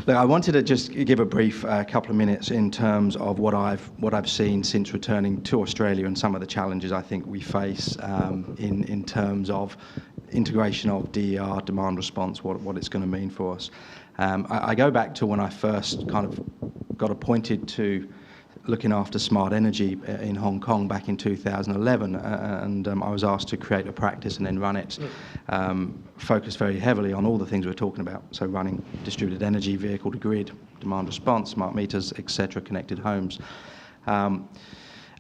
Look, I wanted to just give a brief couple of minutes in terms of what I've seen since returning to Australia and some of the challenges I think we face in terms of integration of DER, demand response, what it's going to mean for us. I go back to when I first kind of got appointed to looking after smart energy in Hong Kong back in 2011, and I was asked to create a practice and then run it, focused very heavily on all the things we're talking about, so running distributed energy, vehicle to grid, demand response, smart meters, etc., connected homes. And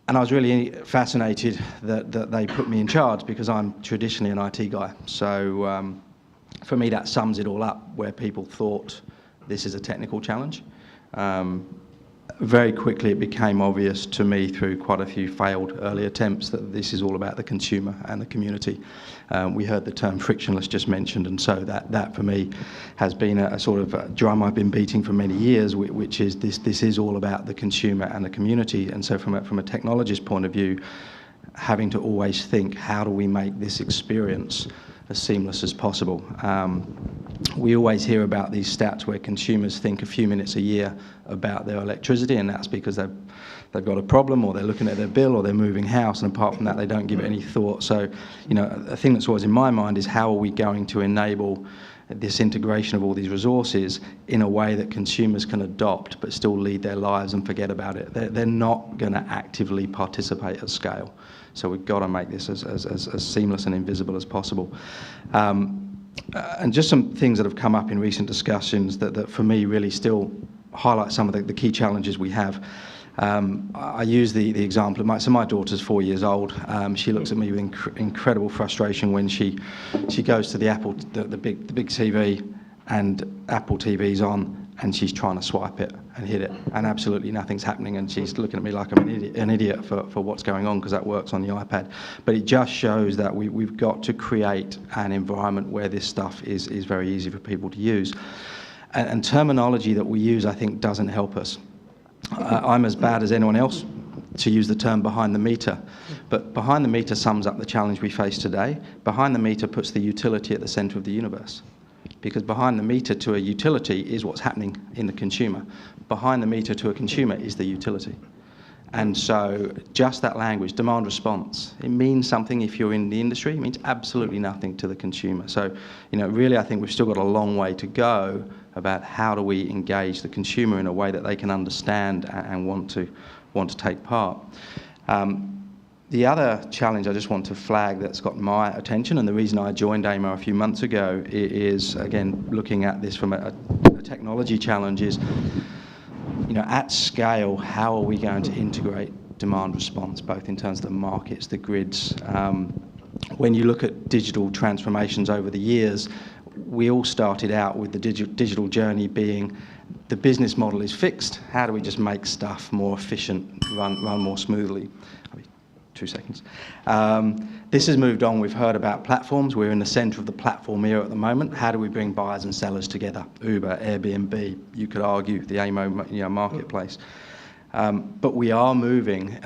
I was really fascinated that they put me in charge because I'm traditionally an IT guy. So for me, that sums it all up, where people thought this is a technical challenge. Very quickly it became obvious to me through quite a few failed early attempts that this is all about the consumer and the community. We heard the term frictionless just mentioned, and so that for me has been a sort of a drum I've been beating for many years, which is this is all about the consumer and the community. And so from a technologist point of view, having to always think, how do we make this experience as seamless as possible? We always hear about these stats where consumers think a few minutes a year about their electricity, and that's because they've got a problem, or they're looking at their bill, or they're moving house, and apart from that they don't give it any thought. So, you know, a thing that's always in my mind is, how are we going to enable this integration of all these resources in a way that consumers can adopt but still lead their lives and forget about it? They're not going to actively participate at scale. So we've got to make this as seamless and invisible as possible. And just some things that have come up in recent discussions that for me really still highlight some of the key challenges we have. I use the example of my daughter's 4 years old. She looks at me with incredible frustration when she goes to the big TV, and Apple TV's on, and she's trying to swipe it and hit it, and absolutely nothing's happening, and she's looking at me like I'm an idiot for what's going on, because that works on the iPad. But it just shows that we've got to create an environment where this stuff is very easy for people to use. And terminology that we use, I think, doesn't help us. I'm as bad as anyone else to use the term behind the meter, but behind the meter sums up the challenge we face today. Behind the meter puts the utility at the centre of the universe, because behind the meter to a utility is what's happening in the consumer. Behind the meter to a consumer is the utility. And so just that language, demand response, it means something if you're in the industry. It means absolutely nothing to the consumer. So, you know, really I think we've still got a long way to go about how do we engage the consumer in a way that they can understand and want to take part. The other challenge I just want to flag that's got my attention, and the reason I joined AEMO a few months ago, is, again, looking at this from a technology challenge, is, you know, at scale, how are we going to integrate demand response, both in terms of the markets, the grids? When you look at digital transformations over the years, we all started out with the digital journey being, the business model is fixed, how do we just make stuff more efficient, run more smoothly? 2 seconds. This has moved on. We've heard about platforms. We're in the centre of the platform era at the moment. How do we bring buyers and sellers together? Uber, Airbnb, you could argue the AEMO marketplace. But we are moving,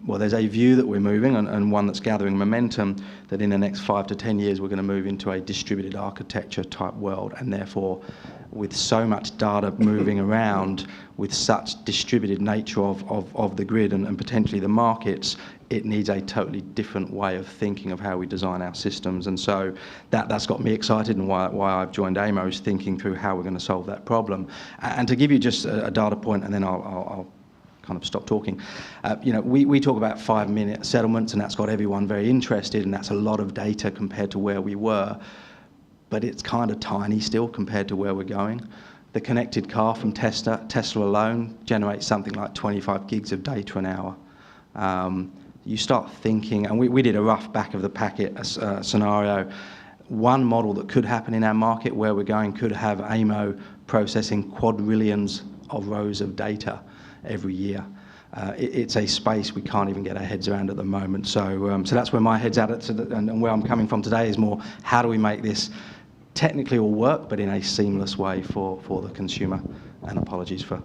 well, there's a view that we're moving, and one that's gathering momentum, that in the next 5 to 10 years we're going to move into a distributed architecture type world, and therefore with so much data moving around, with such distributed nature of the grid and potentially the markets, it needs a totally different way of thinking of how we design our systems. And so that's got me excited, and why I've joined AEMO is thinking through how we're going to solve that problem. And to give you just a data point, and then I'll kind of stop talking. You know, we talk about 5-minute settlements, and that's got everyone very interested, and that's a lot of data compared to where we were. But it's kind of tiny still compared to where we're going. The connected car from Tesla alone generates something like 25 gigs of data an hour. You start thinking, and we did a rough back of the packet scenario. One model that could happen in our market where we're going could have AEMO processing quadrillions of rows of data every year. It's a space we can't even get our heads around at the moment. So that's where my head's at, and where I'm coming from today is more, how do we make this technically all work, but in a seamless way for the consumer? And apologies for